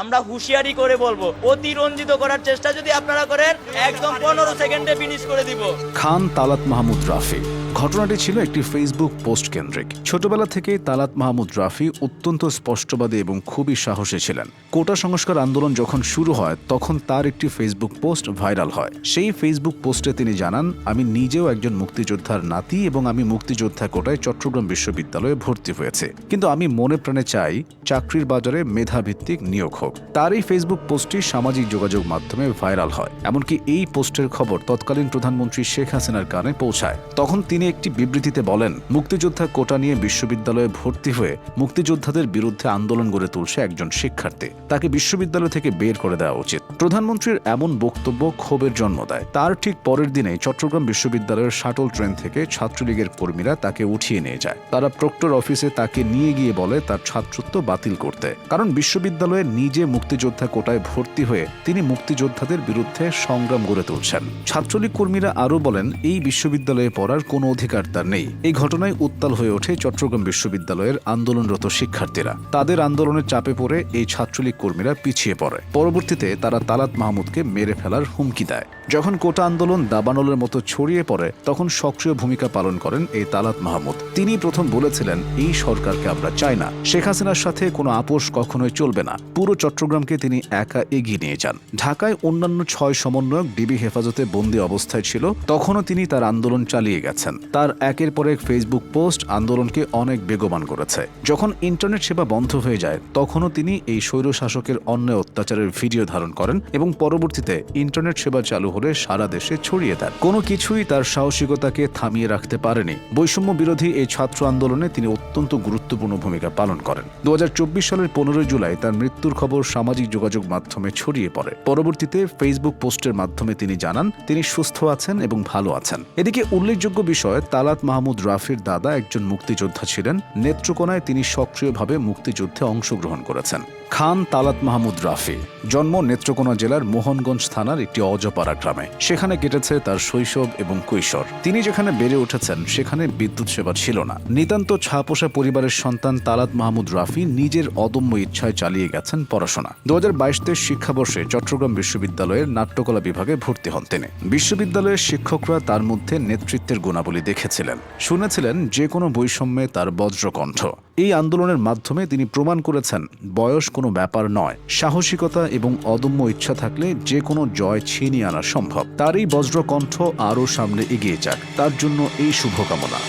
আমরা হুঁশিয়ারি করে বলবো, অতিরঞ্জিত করার চেষ্টা যদি আপনারা করেন একদম 15 সেকেন্ডে ফিনিশ করে দিব। খান তালাত মাহমুদ রাফি। ঘটনাটি ছিল একটি ফেসবুক পোস্ট কেন্দ্রিক। ছোটবেলা থেকেই তালাত মাহমুদ রাফি অত্যন্ত স্পষ্টবাদী এবং খুবই সাহসী ছিলেন। কোটা সংস্কার আন্দোলন যখন শুরু হয় তখন তার একটি ফেসবুক পোস্ট ভাইরাল হয়। সেই ফেসবুক পোস্টে তিনি জানান, আমি নিজেও একজন মুক্তিযোদ্ধার নাতি এবং আমি মুক্তিযোদ্ধা কোটায় চট্টগ্রাম বিশ্ববিদ্যালয়ে ভর্তি হয়েছে, কিন্তু আমি মনে প্রাণে চাই চাকরির বাজারে মেধাভিত্তিক নিয়োগ হোক। তার এই ফেসবুক পোস্টটি সামাজিক যোগাযোগ মাধ্যমে ভাইরাল হয়। এমনকি এই পোস্টের খবর তৎকালীন প্রধানমন্ত্রী শেখ হাসিনার কানে পৌঁছায়। তখন তিনি একটি বিবৃতিতে বলেন, মুক্তিযোদ্ধা কোটা নিয়ে বিশ্ববিদ্যালয়ে ভর্তি হয়ে মুক্তিযোদ্ধাদের বিরুদ্ধে আন্দোলন গড়ে তুলছে একজন শিক্ষার্থী, তাকে বিশ্ববিদ্যালয় থেকে বের করে দেওয়া উচিত। প্রধানমন্ত্রীর এমন বক্তব্য ক্ষোভের জন্ম দেয়। তার ঠিক পরের দিনেই চট্টগ্রাম বিশ্ববিদ্যালয়ের শাটল ট্রেন থেকে ছাত্রলীগের কর্মীরা তাকে উঠিয়ে নিয়ে যায়। তারা প্রক্টর অফিসে তাকে নিয়ে গিয়ে বলে তার ছাত্রত্ব বাতিল করতে, কারণ বিশ্ববিদ্যালয়ে নিজে মুক্তিযোদ্ধা কোটায় ভর্তি হয়ে তিনি মুক্তিযোদ্ধাদের বিরুদ্ধে সংগ্রাম গড়ে তুলছেন। ছাত্রলীগ কর্মীরা আরও বলেন, এই বিশ্ববিদ্যালয়ে পড়ার কোনো অধিকার তার নেই। এই ঘটনায় উত্তাল হয়ে ওঠে চট্টগ্রাম বিশ্ববিদ্যালয়ের আন্দোলনরত শিক্ষার্থীরা। তাদের আন্দোলনের চাপে পড়ে এই ছাত্রলীগ কর্মীরা পিছিয়ে পড়ে। পরবর্তীতে তারা তালাত মাহমুদকে মেরে ফেলার হুমকি দেয়। যখন কোটা আন্দোলন দাবানলের মতো ছড়িয়ে পড়ে তখন সক্রিয় ভূমিকা পালন করেন এই তালাত মাহমুদ। তিনি প্রথম বলেছিলেন, এই সরকারকে আমরা চাই না, শেখ হাসিনার সাথে কোনো আপোষ কখনোই চলবে না। পুরো চট্টগ্রামকে তিনি একা এগিয়ে নিয়ে যান। ঢাকায় অন্যান্য 6 সমন্বয়ক ডিবি হেফাজতে বন্দী অবস্থায় ছিল, তখনও তিনি তার আন্দোলন চালিয়ে গেছেন। তার একের পর এক ফেসবুক পোস্ট আন্দোলনকে অনেক বেগবান করেছে। যখন ইন্টারনেট সেবা বন্ধ হয়ে যায় তখনও তিনি এই স্বৈরশাসকের অন্যায় অত্যাচারের ভিডিও ধারণ করেন এবং পরবর্তীতে ইন্টারনেট সেবা চালু হলে সারা দেশে ছড়িয়ে দেন। কোনো কিছুই তার সাহসিকতাকে থামিয়ে রাখতে পারেনি। বৈষম্য বিরোধী এই ছাত্র আন্দোলনে তিনি অত্যন্ত গুরুত্বপূর্ণ ভূমিকা পালন করেন। 2024 সালের 15 জুলাই তার মৃত্যুর খবর সামাজিক যোগাযোগ মাধ্যমে ছড়িয়ে পড়ে। পরবর্তীতে ফেসবুক পোস্টের মাধ্যমে তিনি জানান তিনি সুস্থ আছেন এবং ভালো আছেন। এদিকে উল্লেখযোগ্য বিষয়, তালাত মাহমুদ রাফির দাদা একজন মুক্তিযোদ্ধা ছিলেন। নেত্রকোনায় তিনি সক্রিয়ভাবে মুক্তিযুদ্ধে অংশগ্রহণ করেছেন। খান তালাত মাহমুদ রাফি জন্ম নেত্রকোনা জেলার মোহনগঞ্জ থানার একটি অজপাড়া গ্রামে। সেখানে কেটেছে তার শৈশব এবং কৈশোর। তিনি যেখানে বেড়ে উঠেছেন সেখানে বিদ্যুৎ সেবা ছিল না। নিতান্ত ছাপোষা পরিবারের সন্তান তালাত মাহমুদ রাফি নিজের অদম্য ইচ্ছায় চালিয়ে গেছেন পড়াশোনা। 2022-23 শিক্ষাবর্ষে চট্টগ্রাম বিশ্ববিদ্যালয়ের নাট্যকলা বিভাগে ভর্তি হন তিনি। বিশ্ববিদ্যালয়ের শিক্ষকরা তার মধ্যে নেতৃত্বের গুণাবলী দেখেছিলেন, শুনেছিলেন যে কোনো বৈষম্যে তার বজ্রকণ্ঠ। এই আন্দোলনের মাধ্যমে তিনি প্রমাণ করেছেন বয়স কোনো ব্যাপার নয়, সাহসিকতা এবং অদম্য ইচ্ছা থাকলে যে কোনো জয় ছিনিয়ে আনা সম্ভব। তার এই বজ্রকণ্ঠ আরও সামনে এগিয়ে যাক, তার জন্য এই শুভকামনা।